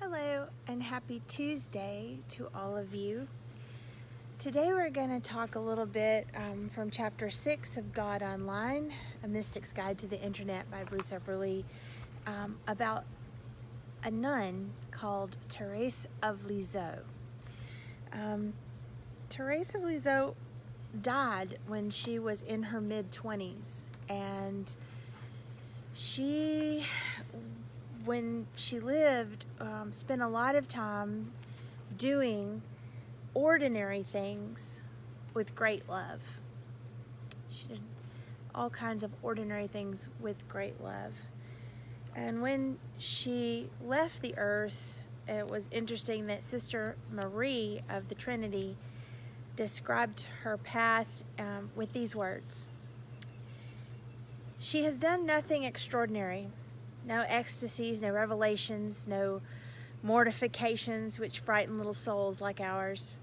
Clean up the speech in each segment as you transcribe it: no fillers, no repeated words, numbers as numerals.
Hello and happy Tuesday to all of you. Today we're going to talk a little bit from chapter 6 of God Online, A Mystic's Guide to the Internet by Bruce Epperly, about a nun called Thérèse of Lisieux. Thérèse of Lisieux died when she was in her mid-20s, and when she lived, spent a lot of time doing ordinary things with great love. She did all kinds of ordinary things with great love. And when she left the earth, it was interesting that Sister Marie of the Trinity described her path with these words. She has done nothing extraordinary. No ecstasies, no revelations, no mortifications which frighten little souls like ours.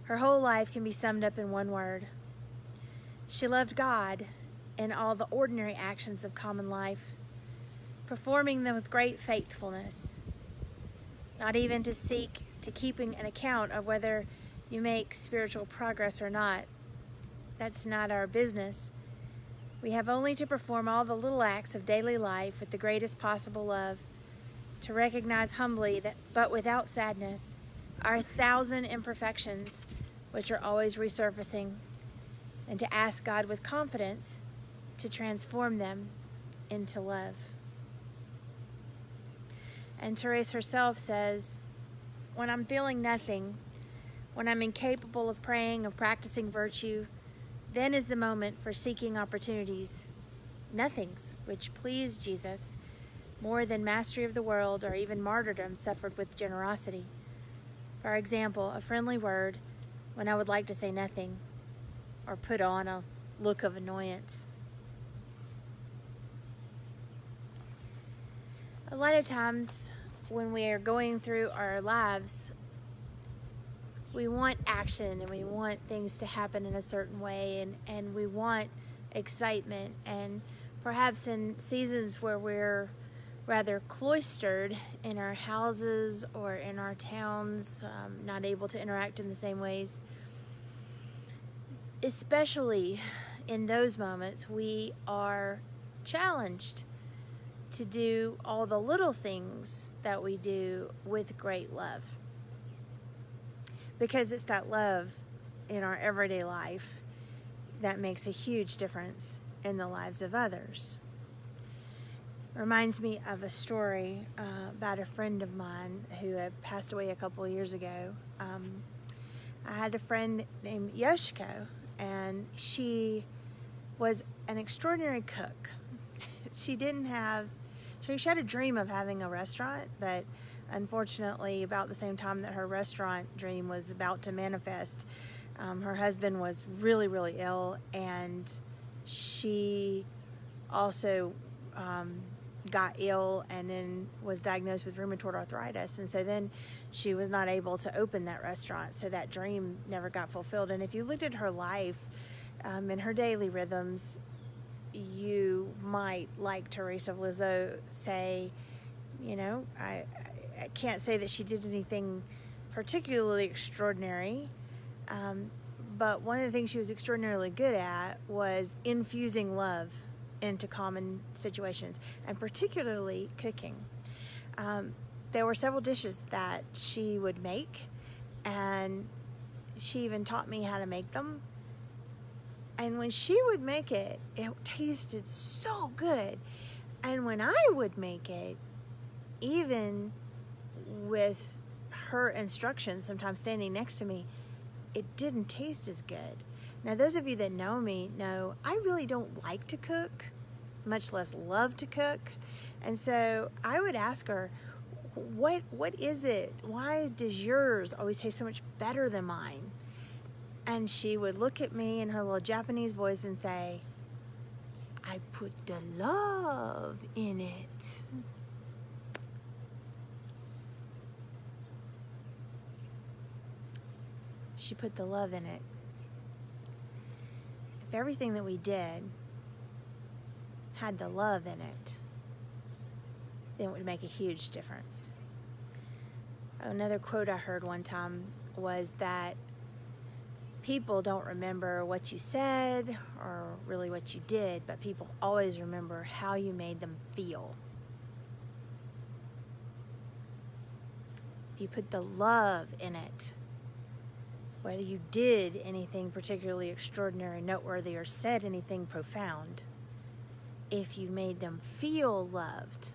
Her whole life can be summed up in one word. She loved God in all the ordinary actions of common life, performing them with great faithfulness, not even to seek to keeping an account of whether you make spiritual progress or not. That's not our business. We have only to perform all the little acts of daily life with the greatest possible love, to recognize humbly that, but without sadness, our 1,000 imperfections, which are always resurfacing, and to ask God with confidence to transform them into love. And Thérèse herself says, when I'm feeling nothing, when I'm incapable of praying, of practicing virtue, then is the moment for seeking opportunities, nothings which please Jesus more than mastery of the world or even martyrdom suffered with generosity. For example, a friendly word when I would like to say nothing or put on a look of annoyance. A lot of times when we are going through our lives, we want action and we want things to happen in a certain way, and we want excitement, and perhaps in seasons where we're rather cloistered in our houses or in our towns, not able to interact in the same ways. Especially in those moments, we are challenged to do all the little things that we do with great love. Because it's that love in our everyday life that makes a huge difference in the lives of others. It reminds me of a story about a friend of mine who had passed away a couple of years ago. I had a friend named Yoshiko, and she was an extraordinary cook. She had a dream of having a restaurant, but unfortunately, about the same time that her restaurant dream was about to manifest, her husband was really, really ill, and she also got ill and then was diagnosed with rheumatoid arthritis, and so then she was not able to open that restaurant, so that dream never got fulfilled. And if you looked at her life and her daily rhythms, you might, like Thérèse of Lisieux, say, I can't say that she did anything particularly extraordinary, but one of the things she was extraordinarily good at was infusing love into common situations, and particularly cooking. There were several dishes that she would make, and she even taught me how to make them. And when she would make it, it tasted so good. And when I would make it, even with her instructions sometimes standing next to me, it didn't taste as good. Now, those of you that know me know I really don't like to cook, much less love to cook. And so I would ask her, what is it? Why does yours always taste so much better than mine? And she would look at me in her little Japanese voice and say, I put the love in it. She put the love in it. If everything that we did had the love in it, then it would make a huge difference. Another quote I heard one time was that people don't remember what you said or really what you did, but people always remember how you made them feel. If you put the love in it, whether you did anything particularly extraordinary, noteworthy, or said anything profound, if you made them feel loved,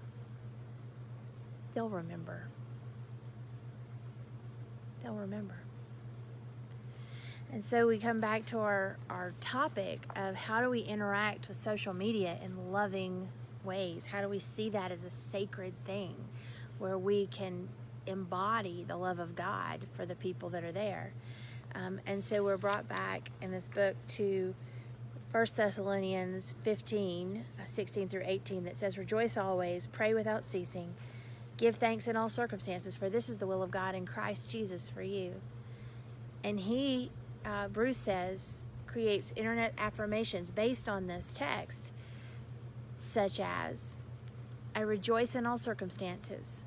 they'll remember. They'll remember. And so we come back to our topic of how do we interact with social media in loving ways? How do we see that as a sacred thing where we can embody the love of God for the people that are there? And so we're brought back in this book to 1 Thessalonians 15, 16 through 18, that says, "Rejoice always, pray without ceasing, give thanks in all circumstances, for this is the will of God in Christ Jesus for you." And Bruce says, creates internet affirmations based on this text, such as, "I rejoice in all circumstances.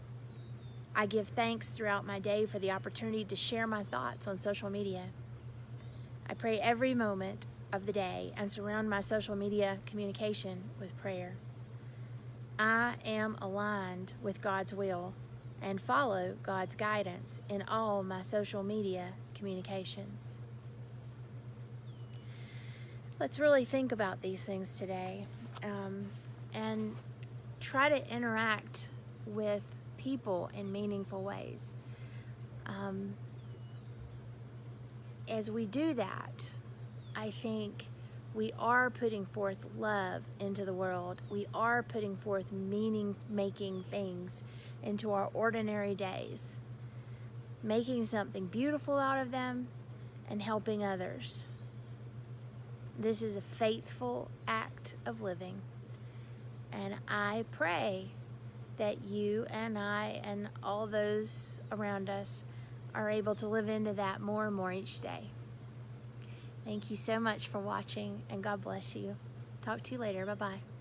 I give thanks throughout my day for the opportunity to share my thoughts on social media. I pray every moment of the day and surround my social media communication with prayer. I am aligned with God's will and follow God's guidance in all my social media communications." Let's really think about these things today, and try to interact with people in meaningful ways. As we do that, I think we are putting forth love into the world. We are putting forth meaning-making things into our ordinary days, making something beautiful out of them and helping others. This is a faithful act of living, and I pray that you and I and all those around us are able to live into that more and more each day. Thank you so much for watching, and God bless you. Talk to you later. Bye-bye.